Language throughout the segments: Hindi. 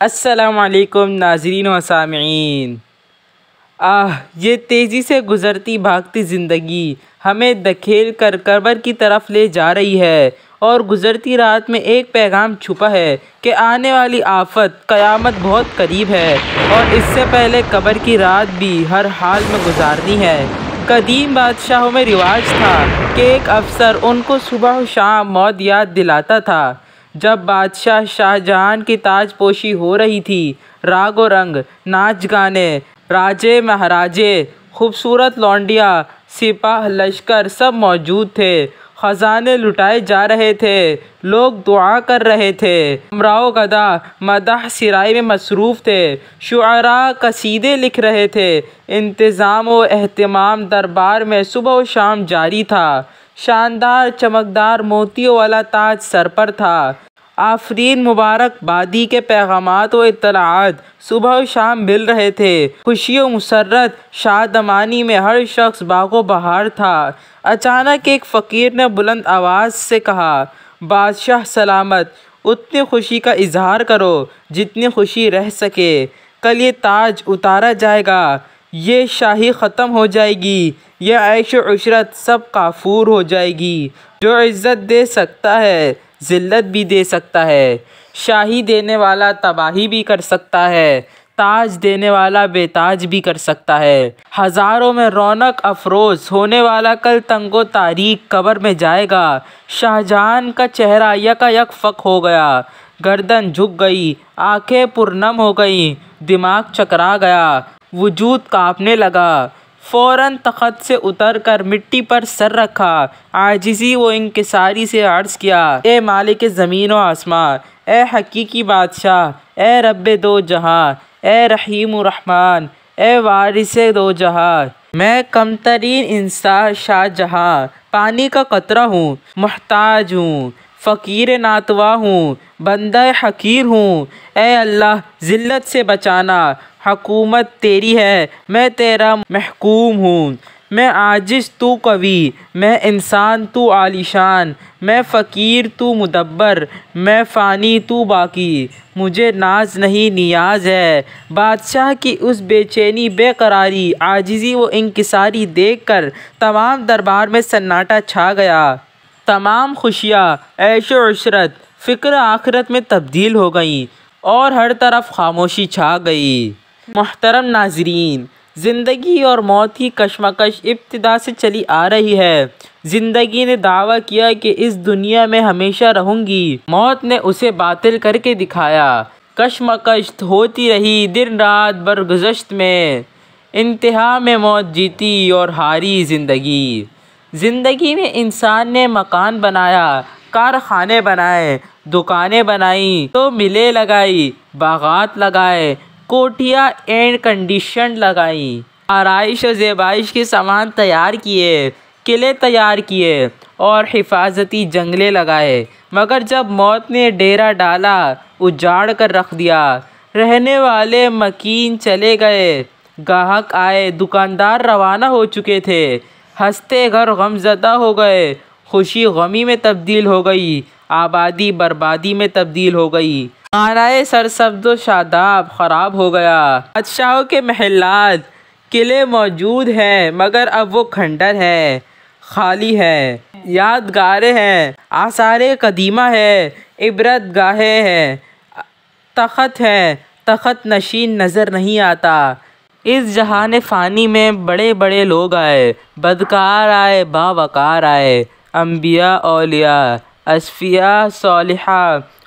अस्सलामुअलैकुम नाज़रीन व सामिईन। ये तेज़ी से गुज़रती भागती ज़िंदगी हमें धकेल कर कब्र की तरफ ले जा रही है और गुज़रती रात में एक पैगाम छुपा है कि आने वाली आफत क़यामत बहुत करीब है और इससे पहले कब्र की रात भी हर हाल में गुजारनी है। कदीम बादशाहों में रिवाज था कि एक अफसर उनको सुबह शाम मौत याद दिलाता था। जब बादशाह शाहजहां की ताजपोशी हो रही थी, रागो रंग, नाच गाने, राजे महाराजे, खूबसूरत लौंडिया, सिपाह लश्कर सब मौजूद थे। ख़जाने लुटाए जा रहे थे, लोग दुआ कर रहे थे, अमराओ गदा मदह सिराई में मसरूफ़ थे, शुअरा कसीदे लिख रहे थे। इंतज़ाम व एहतमाम दरबार में सुबह व शाम जारी था। शानदार चमकदार मोतियों वाला ताज सर पर था। आफरीन मुबारकबादी के पैगामात व इत्तलाआत सुबह व शाम मिल रहे थे। खुशी व मुसर्रत शादमानी में हर शख्स बागो बहार था। अचानक एक फ़कीर ने बुलंद आवाज़ से कहा, बादशाह सलामत, उतनी खुशी का इजहार करो जितनी खुशी रह सके। कल ये ताज उतारा जाएगा, ये शाही ख़त्म हो जाएगी, ये ऐश व उशरत सब काफूर हो जाएगी। जो इज़्ज़त दे सकता है ज़िल्लत भी दे सकता है, शाही देने वाला तबाही भी कर सकता है, ताज देने वाला बेताज भी कर सकता है। हज़ारों में रौनक अफरोज़ होने वाला कल तंगो तारीक कब्र में जाएगा। शाहजहां का चेहरा यकायक फ़क हो गया, गर्दन झुक गई, आंखें पुरनम हो गईं, दिमाग चकरा गया, वजूद काँपने लगा। फ़ौरन तख़्त से उतर कर मिट्टी पर सर रखा, आजिज़ी व इंकिसारी से अर्ज़ किया, ए मालिक ज़मीन व आसमां, ए हकीकी बादशाह, ए रब्बे दो जहां, ए रहीम व रहमान, ए वारिसे दो जहां, मैं कमतरीन इंसान शाहजहां पानी का कतरा हूँ, मुहताज हूँ, फ़कीर नातवा हूँ, बंदा हकीर हूँ। ए अल्लाह, ज़िल्लत से बचाना, हुकूमत तेरी है, मैं तेरा महकूम हूँ। मैं आजिज़ तू कवी, मैं इंसान तू आलीशान, मैं फ़कीर तू मुदब्बर, मैं फ़ानी तू बाकी, मुझे नाज नहीं नियाज है। बादशाह की उस बेचैनी, बेकरारी, आजिज़ी व इंकिसारी देखकर तमाम दरबार में सन्नाटा छा गया। तमाम खुशियाँ, ऐश व उशरत, फ़िक्र आखिरत में तब्दील हो गईं और हर तरफ खामोशी छा गई। मोहतरम नाज़रीन, ज़िंदगी और मौत की कशमकश इब्तिदा से चली आ रही है। ज़िंदगी ने दावा किया कि इस दुनिया में हमेशा रहूँगी, मौत ने उसे बातिल करके दिखाया। कशमकश होती रही दिन रात बरगुज़श्त में, इंतहा में मौत जीती और हारी ज़िंदगी। ज़िंदगी में इंसान ने मकान बनाया, कारखाने बनाए, दुकानें बनाई, तो मिलें लगाई, बागात लगाए, कोठियाँ एयर कंडीशन लगाई, आराइश और ज़ेबाइश के सामान तैयार किए, किले तैयार किए और हिफाजती जंगले लगाए। मगर जब मौत ने डेरा डाला, उजाड़ कर रख दिया। रहने वाले मकीन चले गए, गाहक आए, दुकानदार रवाना हो चुके थे। हंसते घर गमज़दा हो गए, खुशी गमी में तब्दील हो गई, आबादी बर्बादी में तब्दील हो गई। आराए सरसब्ज़ शादाब ख़राब हो गया। बादशाहों के महलात, किले मौजूद हैं मगर अब वो खंडर है, खाली है। यादगारें हैं, आसारे कदीमा है, इबरत गाहें हैं, तख़्त है, तख़्त नशीन नज़र नहीं आता। इस जहान फ़ानी में बड़े बड़े लोग आए, बदकार आए, बावकार आए, अम्बिया औलिया, असफिया सालिहा,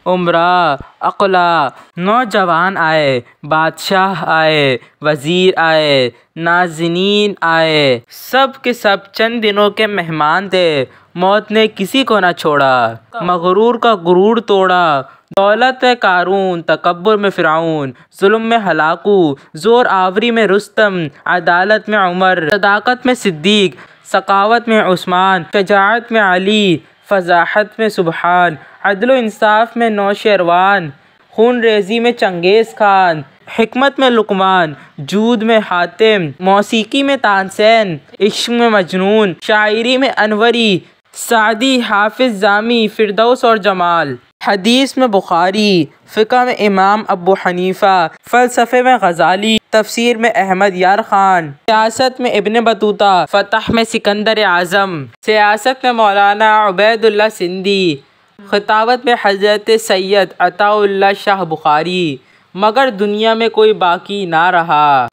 उमरा अक़ला, नौजवान आए, बादशाह आए, वज़ीर आए, नाज़नीन आए, सब के सब चंद दिनों के मेहमान थे। मौत ने किसी को न छोड़ा, मगरूर का गुरूर तोड़ा। दौलत में कारून, तकब्बुर में फ़िरऔन, जुल्म में हलाकू, ज़ोर आवरी में रुस्तम, अदालत में उमर, सदाकत में सिद्दीक़, सकावत में उस्मान, शजाअत में अली, फ़ज़ाहत में सुबहान, अदल इंसाफ में नौशेरवान, खून रेज़ी में चंगेज़ खान, हिकमत में लुकमान, जूद में हातिम, मौसीकी में तानसेन, इश्क़ में मजनून, शायरी में अनवरी, सादी, हाफिज़, जामी, फ़िरदौस और जमाल। हदीस में बुखारी, फ़िक़्ह में इमाम अबू हनीफ़ा, फ़लसफ़े में गज़ाली, तफ़सीर में अहमद यार ख़ान, सियासत में इब्न बतूता, फ़तह में सिकंदर आज़म, सियासत में मौलाना उबैदुल्लाह सिंधी, ख़िताबत में हज़रत सैयद अताउल्लाह शाह बुखारी। मगर दुनिया में कोई बाकी ना रहा।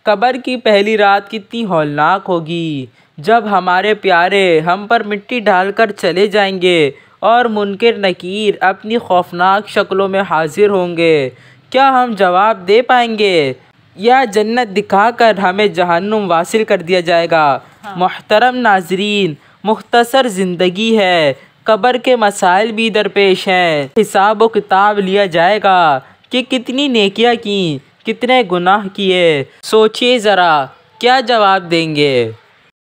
कब्र की पहली रात कितनी हौलनाक होगी, जब हमारे प्यारे हम पर मिट्टी डालकर चले जाएंगे और मुनकिर नकीर अपनी खौफनाक शक्लों में हाजिर होंगे। क्या हम जवाब दे पाएंगे या जन्नत दिखाकर हमें जहन्नुम वासिल कर दिया जाएगा? मोहतरम नाजरीन, मुख्तसर ज़िंदगी है, कब्र के मसाइल भी दरपेश हैं। हिसाब व किताब लिया जाएगा कि कितनी नेकियां की, कितने गुनाह किए। सोचिए ज़रा, क्या जवाब देंगे?